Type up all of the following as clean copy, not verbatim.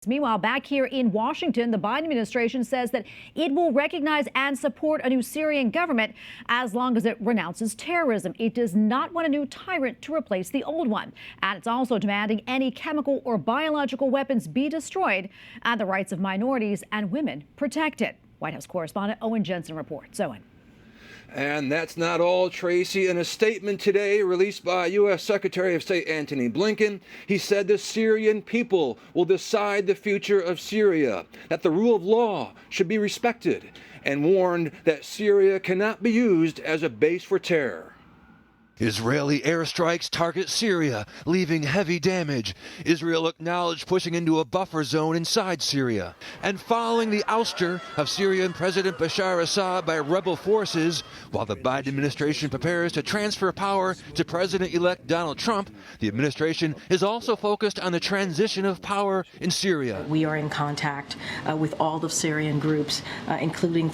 Meanwhile, back here in Washington, the Biden administration says that it will recognize and support a new Syrian government as long as it renounces terrorism. It does not want a new tyrant to replace the old one. And it's also demanding any chemical or biological weapons be destroyed and the rights of minorities and women protected. White House Correspondent Owen Jensen reports. Owen. And that's not all, Tracy. In a statement today released by U.S. Secretary of State Antony Blinken, he said the Syrian people will decide the future of Syria, that the rule of law should be respected, and warned that Syria cannot be used as a base for terror. Israeli airstrikes target Syria, leaving heavy damage. Israel acknowledged pushing into a buffer zone inside Syria. And following the ouster of Syrian President Bashar Assad by rebel forces, while the Biden administration prepares to transfer power to President-elect Donald Trump, the administration is also focused on the transition of power in Syria. We are in contact with all the Syrian groups, including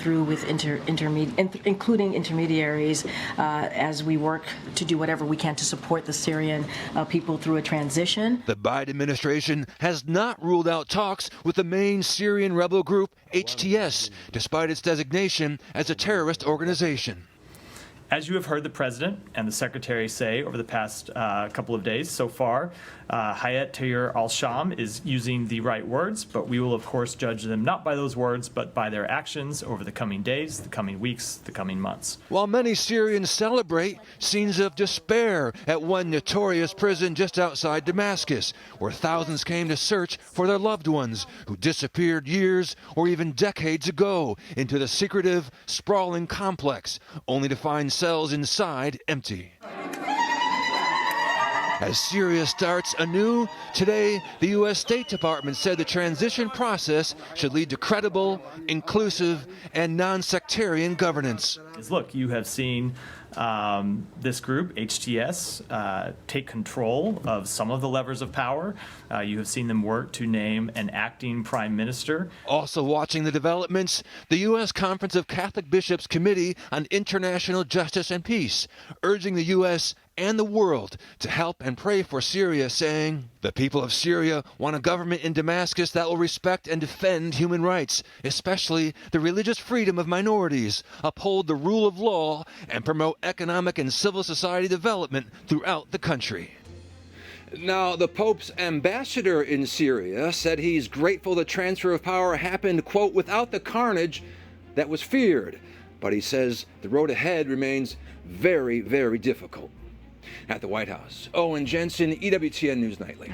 intermediaries, as we work to do whatever we can to support the Syrian people through a transition. The Biden administration has not ruled out talks with the main Syrian rebel group, HTS, despite its designation as a terrorist organization. As you have heard the president and the secretary say over the past couple of days so far, Hayat Tahrir al-Sham is using the right words, but we will of course judge them not by those words, but by their actions over the coming days, the coming weeks, the coming months. While many Syrians celebrate scenes of despair at one notorious prison just outside Damascus, where thousands came to search for their loved ones who disappeared years or even decades ago into the secretive, sprawling complex, only to find cells inside empty. As Syria starts anew, today the U.S. State Department said the transition process should lead to credible, inclusive, and non-sectarian governance. Look, you have seen this group, HTS, take control of some of the levers of power. You have seen them work to name an acting prime minister. Also watching the developments, the U.S. Conference of Catholic Bishops Committee on International Justice and Peace, urging the U.S. and the world to help and pray for Syria, saying, the people of Syria want a government in Damascus that will respect and defend human rights, especially the religious freedom of minorities, uphold the rule of law, and promote economic and civil society development throughout the country. Now, the Pope's ambassador in Syria said he's grateful the transfer of power happened, quote, without the carnage that was feared. But he says the road ahead remains very, very difficult. At the White House, Owen Jensen, EWTN News Nightly.